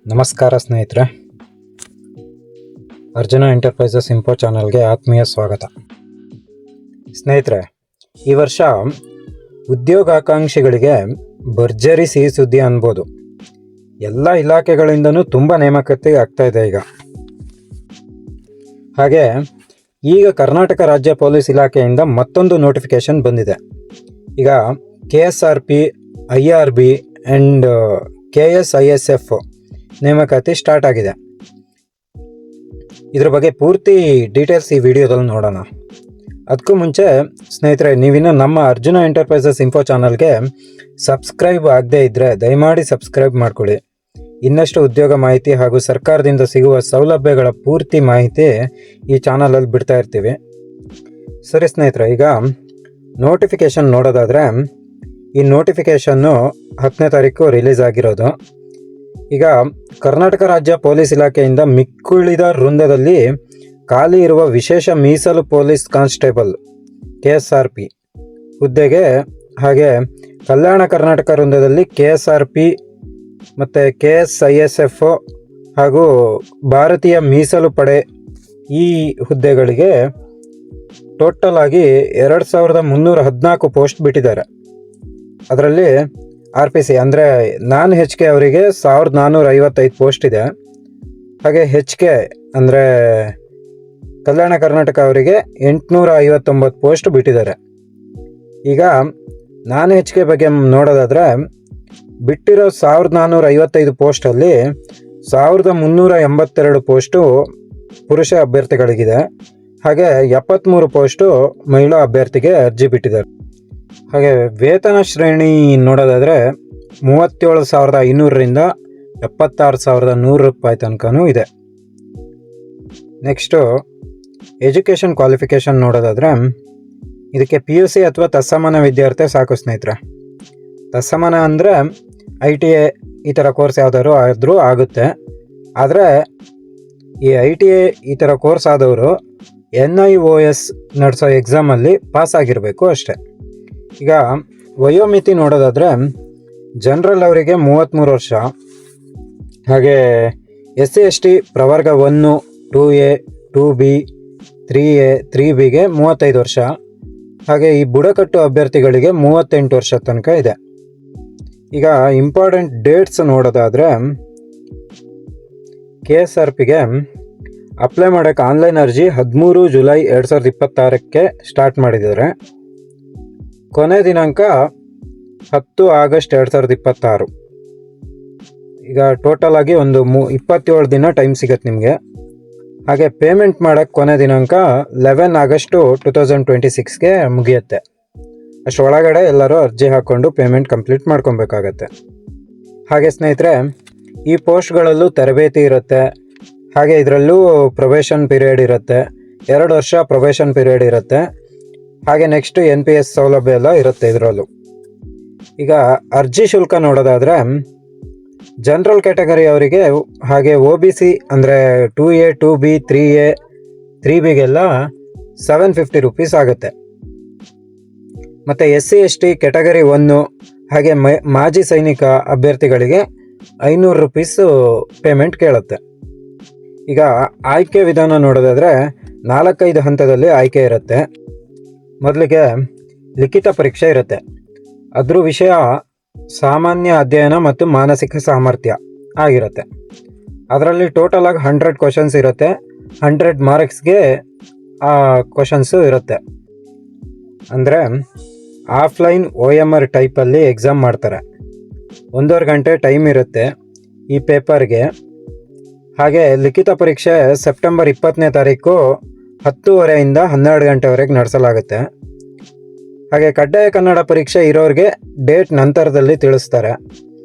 ನಮಸ್ಕಾರ ಸ್ನೇಹಿತರೆ, Arjuna enterprises info ಚಾನಲ್ಗೆ ಆತ್ಮೀಯ ಸ್ವಾಗತ. ಸ್ನೇಹಿತರೆ, ಈ ವರ್ಷ ಉದ್ಯೋಗಾಕಾಂಕ್ಷಿಗಳಿಗೆ ಭರ್ಜರಿ ಸಿಹಿ ಸುದ್ದಿ ಅನ್ಬೋದು. ಎಲ್ಲ ಇಲಾಖೆಗಳಿಂದನೂ ತುಂಬ ನೇಮಕಾತಿ ಆಗ್ತಾ ಇದೆ ಈಗ. ಹಾಗೆ ಈಗ ಕರ್ನಾಟಕ ರಾಜ್ಯ ಪೊಲೀಸ್ ಇಲಾಖೆಯಿಂದ ಮತ್ತೊಂದು ನೋಟಿಫಿಕೇಶನ್ ಬಂದಿದೆ. ಈಗ KSRP, IRB ಆ್ಯಂಡ್ KSISF ನೇಮಕಾತಿ ಸ್ಟಾರ್ಟ್ ಆಗಿದೆ. ಇದ್ರ ಬಗ್ಗೆ ಪೂರ್ತಿ ಡೀಟೇಲ್ಸ್ ಈ ವಿಡಿಯೋದಲ್ಲಿ ನೋಡೋಣ. ಅದಕ್ಕೂ ಮುಂಚೆ ಸ್ನೇಹಿತರೆ, ನೀವಿನ್ನು ನಮ್ಮ ಅರ್ಜುನ ಎಂಟರ್ಪ್ರೈಸಸ್ ಇನ್ಫೋ ಚಾನಲ್ಗೆ ಸಬ್ಸ್ಕ್ರೈಬ್ ಆಗದೇ ಇದ್ದರೆ ದಯಮಾಡಿ ಸಬ್ಸ್ಕ್ರೈಬ್ ಮಾಡ್ಕೊಳ್ಳಿ. ಇನ್ನಷ್ಟು ಉದ್ಯೋಗ ಮಾಹಿತಿ ಹಾಗೂ ಸರ್ಕಾರದಿಂದ ಸಿಗುವ ಸೌಲಭ್ಯಗಳ ಪೂರ್ತಿ ಮಾಹಿತಿ ಈ ಚಾನಲಲ್ಲಿ ಬಿಡ್ತಾ ಇರ್ತೀವಿ. ಸರಿ ಸ್ನೇಹಿತರೆ, ಈಗ ನೋಟಿಫಿಕೇಷನ್ ನೋಡೋದಾದರೆ ಈ ನೋಟಿಫಿಕೇಷನ್ನು 10ನೇ ತಾರೀಕು ರಿಲೀಸ್ ಆಗಿರೋದು. ಈಗ ಕರ್ನಾಟಕ ರಾಜ್ಯ ಪೊಲೀಸ್ ಇಲಾಖೆಯಿಂದ ಮಿಕ್ಕುಳಿದ ವೃಂದದಲ್ಲಿ ಖಾಲಿ ಇರುವ ವಿಶೇಷ ಮೀಸಲು ಪೊಲೀಸ್ ಕಾನ್ಸ್ಟೇಬಲ್ KSRP ಹುದ್ದೆಗೆ, ಹಾಗೆ ಕಲ್ಯಾಣ ಕರ್ನಾಟಕ ವೃಂದದಲ್ಲಿ KSRP ಮತ್ತು KSISF ಹಾಗೂ ಭಾರತೀಯ ಮೀಸಲು ಪಡೆ ಈ ಹುದ್ದೆಗಳಿಗೆ ಟೋಟಲ್ ಆಗಿ 2314 ಪೋಸ್ಟ್ ಬಿಟ್ಟಿದ್ದಾರೆ. ಅದರಲ್ಲಿ RPC ಅಂದರೆ ನಾನ್ HK ಅವರಿಗೆ 1455 ಪೋಸ್ಟ್ ಇದೆ. ಹಾಗೆ HK ಅಂದರೆ ಕಲ್ಯಾಣ ಕರ್ನಾಟಕ ಅವರಿಗೆ 859 ಪೋಸ್ಟ್ ಬಿಟ್ಟಿದ್ದಾರೆ. ಈಗ ನಾನ್ HK ಬಗ್ಗೆ ನೋಡೋದಾದರೆ ಬಿಟ್ಟಿರೋ 1455 ಪೋಸ್ಟಲ್ಲಿ 1382 ಪೋಸ್ಟು ಪುರುಷ ಅಭ್ಯರ್ಥಿಗಳಿಗಿದೆ. ಹಾಗೆ 73 ಪೋಸ್ಟು ಮಹಿಳಾ ಅಭ್ಯರ್ಥಿಗೆ ಅರ್ಜಿ ಬಿಟ್ಟಿದ್ದಾರೆ. ಹಾಗೆ ವೇತನ ಶ್ರೇಣಿ ನೋಡೋದಾದರೆ 37,500ರಿಂದ 76,100 ರೂಪಾಯಿ ತನಕನೂ ಇದೆ. ನೆಕ್ಸ್ಟು ಎಜುಕೇಷನ್ ಕ್ವಾಲಿಫಿಕೇಷನ್ ನೋಡೋದಾದರೆ ಇದಕ್ಕೆ PUC ಅಥವಾ ತತ್ಸಮಾನ ವಿದ್ಯಾರ್ಥಿ ಸಾಕು ಸ್ನೇಹಿತರೆ. ತತ್ಸಮಾನ ಅಂದರೆ ITA ಈ ಥರ ಕೋರ್ಸ್ ಯಾವುದಾದ್ರು ಆದರೂ ಆಗುತ್ತೆ. ಆದರೆ ಈ ITA ಈ ಥರ ಕೋರ್ಸ್ ಆದವರು NIOS ನಡೆಸೋ ಎಕ್ಸಾಮಲ್ಲಿ ಪಾಸ್ ಆಗಿರಬೇಕು ಅಷ್ಟೆ. ಈಗ ವಯೋಮಿತಿ ನೋಡೋದಾದರೆ ಜನರಲ್ ಅವರಿಗೆ 33 ವರ್ಷ, ಹಾಗೆ SC ST ಪ್ರವರ್ಗ 1, 2A, 2B, 3A, 3Bಗೆ 35 ವರ್ಷ, ಹಾಗೆ ಈ ಬುಡಕಟ್ಟು ಅಭ್ಯರ್ಥಿಗಳಿಗೆ 38 ವರ್ಷ ತನಕ ಇದೆ. ಈಗ ಇಂಪಾರ್ಟೆಂಟ್ ಡೇಟ್ಸ್ ನೋಡೋದಾದರೆ KSRPಗೆ ಅಪ್ಲೈ ಮಾಡೋಕ್ಕೆ ಆನ್ಲೈನ್ ಅರ್ಜಿ 13 ಜುಲೈ 2026ಕ್ಕೆ ಸ್ಟಾರ್ಟ್ ಮಾಡಿದ್ದಾರೆ. ಕೊನೆ ದಿನಾಂಕ 10 ಆಗಸ್ಟ್ 2026. ಈಗ ಟೋಟಲ್ ಆಗಿ ಒಂದು 27 ದಿನ ಟೈಮ್ ಸಿಗುತ್ತೆ ನಿಮಗೆ. ಹಾಗೆ ಪೇಮೆಂಟ್ ಮಾಡೋಕ್ಕೆ ಕೊನೆ ದಿನಾಂಕ 11 ಆಗಸ್ಟು 2026ಗೆ ಮುಗಿಯುತ್ತೆ. ಅಷ್ಟರೊಳಗಡೆ ಎಲ್ಲರೂ ಅರ್ಜಿ ಹಾಕ್ಕೊಂಡು ಪೇಮೆಂಟ್ ಕಂಪ್ಲೀಟ್ ಮಾಡ್ಕೊಬೇಕಾಗತ್ತೆ. ಹಾಗೆ ಸ್ನೇಹಿತರೆ, ಈ ಪೋಸ್ಟ್ಗಳಲ್ಲೂ ತರಬೇತಿ ಇರುತ್ತೆ. ಹಾಗೆ ಇದರಲ್ಲೂ ಪ್ರೊಬೇಷನ್ ಪೀರಿಯಡ್ ಇರುತ್ತೆ, 2 ವರ್ಷ ಪ್ರೊಬೇಷನ್ ಪೀರಿಯಡ್ ಇರುತ್ತೆ. ಹಾಗೆ ನೆಕ್ಸ್ಟ್ NPS ಸೌಲಭ್ಯ ಎಲ್ಲ ಇರುತ್ತೆ ಇದರಲ್ಲೂ. ಈಗ ಅರ್ಜಿ ಶುಲ್ಕ ನೋಡೋದಾದರೆ ಜನರಲ್ ಕ್ಯಾಟಗರಿ ಅವರಿಗೆ, ಹಾಗೆ OBC ಅಂದರೆ 2A, 2B, 3A, 3Bಗೆಲ್ಲ 750 ರೂಪೀಸ್ ಆಗುತ್ತೆ. ಮತ್ತು SC ST ಕ್ಯಾಟಗರಿ 1 ಹಾಗೆ ಮಾಜಿ ಸೈನಿಕ ಅಭ್ಯರ್ಥಿಗಳಿಗೆ 500 ರೂಪೀಸು ಪೇಮೆಂಟ್ ಕೇಳುತ್ತೆ. ಈಗ ಆಯ್ಕೆ ವಿಧಾನ ನೋಡೋದಾದರೆ 4-5 ಹಂತದಲ್ಲಿ ಆಯ್ಕೆ ಇರುತ್ತೆ. ಮೊದಲಿಗೆ ಲಿಖಿತ ಪರೀಕ್ಷೆ ಇರುತ್ತೆ. ಅದ್ರ ವಿಷಯ ಸಾಮಾನ್ಯ ಅಧ್ಯಯನ ಮತ್ತು ಮಾನಸಿಕ ಸಾಮರ್ಥ್ಯ ಆಗಿರುತ್ತೆ. ಅದರಲ್ಲಿ ಟೋಟಲ್ ಆಗಿ 100 ಕ್ವಶನ್ಸ್ ಇರುತ್ತೆ. 100 ಮಾರ್ಕ್ಸ್ಗೆ ಆ ಕ್ವಶನ್ಸು ಇರುತ್ತೆ. ಅಂದರೆ ಆಫ್ಲೈನ್ OMR ಟೈಪಲ್ಲಿ ಎಕ್ಸಾಮ್ ಮಾಡ್ತಾರೆ. 1.5 ಗಂಟೆ ಟೈಮ್ ಇರುತ್ತೆ ಈ ಪೇಪರ್ಗೆ. ಹಾಗೆ ಲಿಖಿತ ಪರೀಕ್ಷೆ ಸೆಪ್ಟೆಂಬರ್ 20ನೇ ತಾರೀಕು 10:30ಯಿಂದ 12 ಗಂಟೆವರೆಗೆ ನಡೆಸಲಾಗುತ್ತೆ. ಹಾಗೆ ಕಡ್ಡಾಯ ಕನ್ನಡ ಪರೀಕ್ಷೆ ಇರೋರಿಗೆ ಡೇಟ್ ನಂತರದಲ್ಲಿ ತಿಳಿಸ್ತಾರೆ.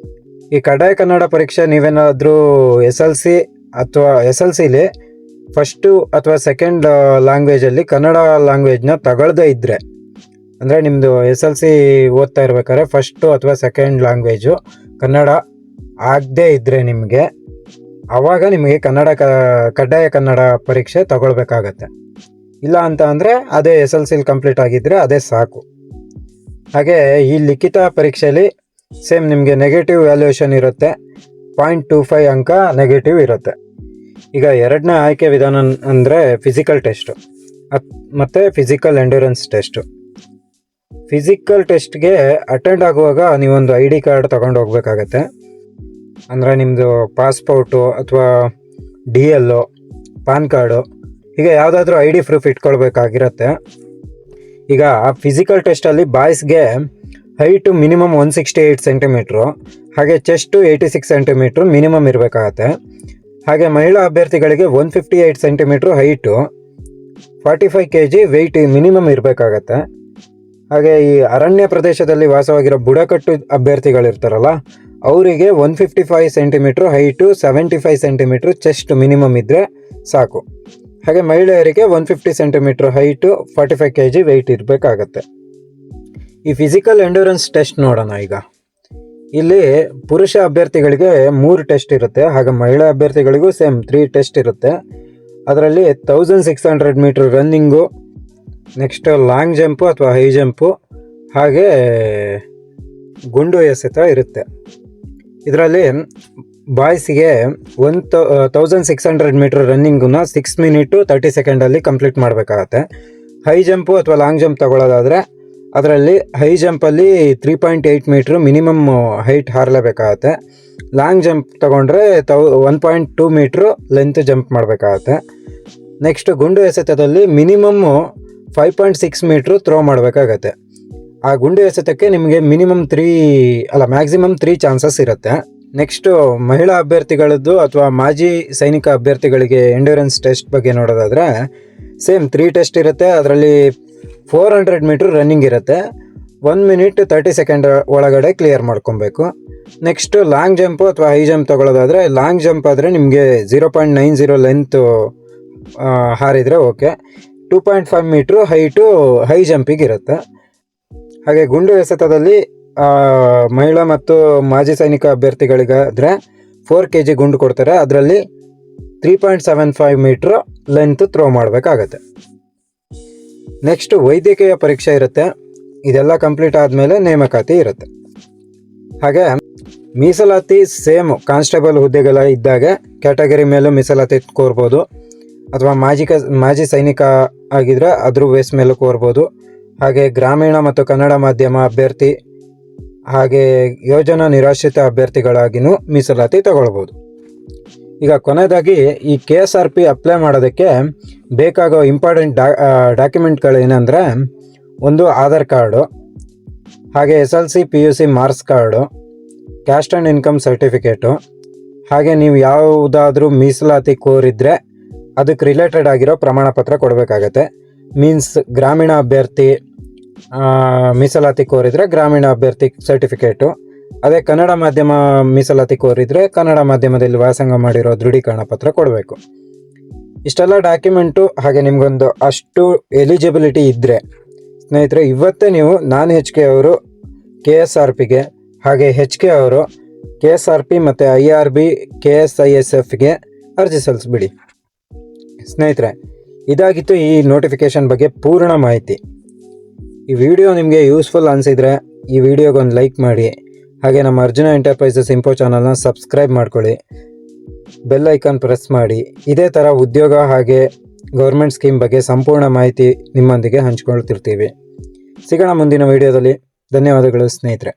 ಈ ಕಡ್ಡಾಯ ಕನ್ನಡ ಪರೀಕ್ಷೆ ನೀವೇನಾದರೂ SLC ಅಥವಾ SLCಲಿ ಫಸ್ಟು ಅಥವಾ ಸೆಕೆಂಡ್ ಲ್ಯಾಂಗ್ವೇಜಲ್ಲಿ ಕನ್ನಡ ಲ್ಯಾಂಗ್ವೇಜ್ನ ತಗೊಳ್ಳದೇ ಇದ್ದರೆ, ಅಂದರೆ ನಿಮ್ಮದು SLC ಓದ್ತಾ ಇರ್ಬೇಕಾದ್ರೆ ಫಸ್ಟು ಅಥವಾ ಸೆಕೆಂಡ್ ಲ್ಯಾಂಗ್ವೇಜು ಕನ್ನಡ ಆಗದೇ ಇದ್ದರೆ ನಿಮಗೆ, ಆವಾಗ ನಿಮಗೆ ಕಡ್ಡಾಯ ಕನ್ನಡ ಪರೀಕ್ಷೆ ತಗೊಳ್ಬೇಕಾಗತ್ತೆ. ಇಲ್ಲ ಅಂತ ಅಂದರೆ ಅದೇ SLCಲಿ ಕಂಪ್ಲೀಟ್ ಆಗಿದ್ದರೆ ಅದೇ ಸಾಕು. ಹಾಗೆ ಈ ಲಿಖಿತ ಪರೀಕ್ಷೆಯಲ್ಲಿ ಸೇಮ್ ನಿಮಗೆ ನೆಗೆಟಿವ್ ವ್ಯಾಲ್ಯೂಯೇಷನ್ ಇರುತ್ತೆ. 0.25 ಅಂಕ ನೆಗೆಟಿವ್ ಇರುತ್ತೆ. ಈಗ ಎರಡನೇ ಆಯ್ಕೆ ವಿಧಾನ ಅಂದರೆ ಫಿಸಿಕಲ್ ಟೆಸ್ಟು ಮತ್ತು ಫಿಸಿಕಲ್ ಎಂಡ್ಯೂರೆನ್ಸ್ ಟೆಸ್ಟು. ಫಿಸಿಕಲ್ ಟೆಸ್ಟ್ಗೆ ಅಟೆಂಡ್ ಆಗುವಾಗ ನೀವೊಂದು ID ಕಾರ್ಡ್ ತೊಗೊಂಡು ಹೋಗ್ಬೇಕಾಗತ್ತೆ. ಅಂದರೆ ನಿಮ್ಮದು ಪಾಸ್ಪೋರ್ಟು ಅಥವಾ DL ಪಾನ್ ಕಾರ್ಡು ಹೀಗೆ ಯಾವುದಾದ್ರೂ ID ಪ್ರೂಫ್ ಇಟ್ಕೊಳ್ಬೇಕಾಗಿರುತ್ತೆ. ಈಗ ಫಿಸಿಕಲ್ ಟೆಸ್ಟಲ್ಲಿ ಬಾಯ್ಸ್ಗೆ ಹೈಟು ಮಿನಿಮಮ್ 168 ಸೆಂಟಿಮೀಟ್ರು, ಹಾಗೆ ಚೆಸ್ಟು 86 ಸೆಂಟಿಮೀಟ್ರು ಮಿನಿಮಮ್ ಇರಬೇಕಾಗತ್ತೆ. ಹಾಗೆ ಮಹಿಳಾ ಅಭ್ಯರ್ಥಿಗಳಿಗೆ 158 centimetre height, 45 kg weight minimum ಇರಬೇಕಾಗತ್ತೆ. ಹಾಗೆ ಈ ಅರಣ್ಯ ಪ್ರದೇಶದಲ್ಲಿ ವಾಸವಾಗಿರೋ ಬುಡಕಟ್ಟು ಅಭ್ಯರ್ಥಿಗಳಿರ್ತಾರಲ್ಲ ಅವರಿಗೆ 155 centimetre height, 75 centimetre chest minimum ಇದ್ದರೆ ಸಾಕು. ಹಾಗೆ ಮಹಿಳೆಯರಿಗೆ 150 ಸೆಂಟಿಮೀಟ್ರ್ ಹೈಟು, 45 kg ವೆಯ್ಟ್ ಇರಬೇಕಾಗತ್ತೆ. ಈ ಫಿಸಿಕಲ್ ಎಂಡ್ಯೂರೆನ್ಸ್ ಟೆಸ್ಟ್ ನೋಡೋಣ. ಈಗ ಇಲ್ಲಿ ಪುರುಷ ಅಭ್ಯರ್ಥಿಗಳಿಗೆ 3 ಟೆಸ್ಟ್ ಇರುತ್ತೆ, ಹಾಗೆ ಮಹಿಳಾ ಅಭ್ಯರ್ಥಿಗಳಿಗೂ ಸೇಮ್ 3 ಟೆಸ್ಟ್ ಇರುತ್ತೆ. ಅದರಲ್ಲಿ 1600 metre running, next long jump ಅಥವಾ ಹೈ ಜಂಪು, ಹಾಗೆ ಗುಂಡು ಎಸೆತ ಇರುತ್ತೆ. ಇದರಲ್ಲಿ ಬಾಯ್ಸಿಗೆ 1600 ಮೀಟ್ರ್ ರನ್ನಿಂಗನ್ನ 6 ಮಿನಿಟು 30 ಸೆಕೆಂಡಲ್ಲಿ ಕಂಪ್ಲೀಟ್ ಮಾಡಬೇಕಾಗತ್ತೆ. ಹೈ ಜಂಪು ಅಥವಾ ಲಾಂಗ್ ಜಂಪ್ ತಗೊಳ್ಳೋದಾದರೆ ಅದರಲ್ಲಿ ಹೈ ಜಂಪಲ್ಲಿ 3.8 ಮೀಟ್ರ್ ಮಿನಿಮಮ್ ಹೈಟ್ ಹಾರಲೇಬೇಕಾಗತ್ತೆ. ಲಾಂಗ್ ಜಂಪ್ ತೊಗೊಂಡ್ರೆ 1.2 ಮೀಟ್ರು ಲೆಂತ್ ಜಂಪ್ ಮಾಡಬೇಕಾಗತ್ತೆ. ನೆಕ್ಸ್ಟ್ ಗುಂಡು ಎಸೆತದಲ್ಲಿ ಮಿನಿಮಮ್ಮು 5.6 ಮೀಟ್ರು ಥ್ರೋ ಮಾಡಬೇಕಾಗತ್ತೆ. ಆ ಗುಂಡು ಎಸೆತಕ್ಕೆ ನಿಮಗೆ ಮ್ಯಾಕ್ಸಿಮಮ್ 3 ಚಾನ್ಸಸ್ ಇರುತ್ತೆ. ನೆಕ್ಸ್ಟು ಮಹಿಳಾ ಅಭ್ಯರ್ಥಿಗಳದ್ದು ಅಥವಾ ಮಾಜಿ ಸೈನಿಕ ಅಭ್ಯರ್ಥಿಗಳಿಗೆ ಎಂಡ್ಯೂರೆನ್ಸ್ ಟೆಸ್ಟ್ ಬಗ್ಗೆ ನೋಡೋದಾದರೆ ಸೇಮ್ 3 ಟೆಸ್ಟ್ ಇರುತ್ತೆ. ಅದರಲ್ಲಿ 400 ಮೀಟ್ರ್ ರನ್ನಿಂಗ್ ಇರುತ್ತೆ, 1 ಮಿನಿಟ್ 30 ಸೆಕೆಂಡ್ ಒಳಗಡೆ ಕ್ಲಿಯರ್ ಮಾಡ್ಕೊಬೇಕು. ನೆಕ್ಸ್ಟು ಲಾಂಗ್ ಜಂಪು ಅಥವಾ ಹೈ ಜಂಪ್ ತೊಗೊಳ್ಳೋದಾದರೆ ಲಾಂಗ್ ಜಂಪ್ ಆದರೆ ನಿಮಗೆ 0.90 ಲೆಂತು ಹಾರಿದರೆ ಓಕೆ, 2.5 ಮೀಟ್ರು ಹೈಟು ಹೈ ಜಂಪಿಗೆ ಇರುತ್ತೆ. ಹಾಗೆ ಗುಂಡು ಎಸೆತದಲ್ಲಿ ಮಹಿಳಾ ಮತ್ತು ಮಾಜಿ ಸೈನಿಕ ಅಭ್ಯರ್ಥಿಗಳಿಗಾದರೆ 4 kg ಗುಂಡು ಕೊಡ್ತಾರೆ. ಅದರಲ್ಲಿ 3.75 ಮೀಟ್ರ್ ಲೆಂತ್ ಥ್ರೋ ಮಾಡಬೇಕಾಗತ್ತೆ. ನೆಕ್ಸ್ಟ್ ವೈದ್ಯಕೀಯ ಪರೀಕ್ಷೆ ಇರುತ್ತೆ. ಇದೆಲ್ಲ ಕಂಪ್ಲೀಟ್ ಆದಮೇಲೆ ನೇಮಕಾತಿ ಇರುತ್ತೆ. ಹಾಗೆ ಮೀಸಲಾತಿ ಸೇಮ್ ಕಾನ್ಸ್ಟೇಬಲ್ ಹುದ್ದೆಗಳ ಇದ್ದಾಗೆ ಕ್ಯಾಟಗರಿ ಮೇಲೂ ಮೀಸಲಾತಿ ಕೋರ್ಬೋದು, ಅಥವಾ ಮಾಜಿ ಸೈನಿಕ ಆಗಿದ್ರೆ ಅದ್ರ ಬೇಸ್ ಮೇಲೂ ಕೋರ್ಬೋದು. ಹಾಗೆ ಗ್ರಾಮೀಣ ಮತ್ತು ಕನ್ನಡ ಮಾಧ್ಯಮ ಅಭ್ಯರ್ಥಿ ಹಾಗೆ ಯೋಜನಾ ನಿರಾಶ್ರಿತ ಅಭ್ಯರ್ಥಿಗಳಾಗಿಯೂ ಮೀಸಲಾತಿ ತಗೊಳ್ಬೋದು. ಈಗ ಕೊನೆಯದಾಗಿ ಈ KSRP ಅಪ್ಲೈ ಮಾಡೋದಕ್ಕೆ ಬೇಕಾಗೋ ಇಂಪಾರ್ಟೆಂಟ್ ಡಾಕ್ಯುಮೆಂಟ್ಗಳೇನೆಂದರೆ, ಒಂದು ಆಧಾರ್ ಕಾರ್ಡು, ಹಾಗೆ SLC PUC marks card, caste and income certificate, ಹಾಗೆ ನೀವು ಯಾವುದಾದ್ರೂ ಮೀಸಲಾತಿ ಕೋರಿದ್ರೆ ಅದಕ್ಕೆ ರಿಲೇಟೆಡ್ ಆಗಿರೋ ಪ್ರಮಾಣ ಪತ್ರ ಕೊಡಬೇಕಾಗತ್ತೆ. ಮೀನ್ಸ್ ಗ್ರಾಮೀಣ ಅಭ್ಯರ್ಥಿ ಮೀಸಲಾತಿ ಕೋರಿದರೆ ಗ್ರಾಮೀಣ ಅಭ್ಯರ್ಥಿ ಸರ್ಟಿಫಿಕೇಟು, ಅದೇ ಕನ್ನಡ ಮಾಧ್ಯಮ ಮೀಸಲಾತಿ ಕೋರಿದರೆ ಕನ್ನಡ ಮಾಧ್ಯಮದಲ್ಲಿ ವ್ಯಾಸಂಗ ಮಾಡಿರೋ ದೃಢೀಕರಣ ಪತ್ರ ಕೊಡಬೇಕು. ಇಷ್ಟೆಲ್ಲ ಡಾಕ್ಯುಮೆಂಟು ಹಾಗೆ ನಿಮಗೊಂದು ಅಷ್ಟು ಎಲಿಜಿಬಿಲಿಟಿ ಇದ್ದರೆ ಸ್ನೇಹಿತರೆ ಇವತ್ತೇ ನೀವು non-HK ಅವರು KSRPಗೆ ಹಾಗೆ HK ಅವರು KSRP ಮತ್ತು IRB KSISFಗೆ ಅರ್ಜಿ ಸಲ್ಲಿಸ್ಬಿಡಿ. ಸ್ನೇಹಿತರೆ ಇದಾಗಿತ್ತು ಈ ನೋಟಿಫಿಕೇಷನ್ ಬಗ್ಗೆ ಪೂರ್ಣ ಮಾಹಿತಿ. ಈ ವಿಡಿಯೋ ನಿಮಗೆ ಯೂಸ್ಫುಲ್ ಅನಿಸಿದರೆ ಈ ವಿಡಿಯೋಗೊಂದು ಲೈಕ್ ಮಾಡಿ, ಹಾಗೆ ನಮ್ಮ ಅರ್ಜುನ ಎಂಟರ್ಪ್ರೈಸಸ್ ಇನ್ಫೋ ಚಾನಲ್ನ ಸಬ್ಸ್ಕ್ರೈಬ್ ಮಾಡ್ಕೊಳ್ಳಿ, ಬೆಲ್ ಐಕಾನ್ ಪ್ರೆಸ್ ಮಾಡಿ. ಇದೇ ಥರ ಉದ್ಯೋಗ ಹಾಗೆ ಗೌರ್ಮೆಂಟ್ ಸ್ಕೀಮ್ ಬಗ್ಗೆ ಸಂಪೂರ್ಣ ಮಾಹಿತಿ ನಿಮ್ಮೊಂದಿಗೆ ಹಂಚ್ಕೊಳ್ತಿರ್ತೀವಿ. ಸಿಗೋಣ ಮುಂದಿನ ವಿಡಿಯೋದಲ್ಲಿ. ಧನ್ಯವಾದಗಳು ಸ್ನೇಹಿತರೆ.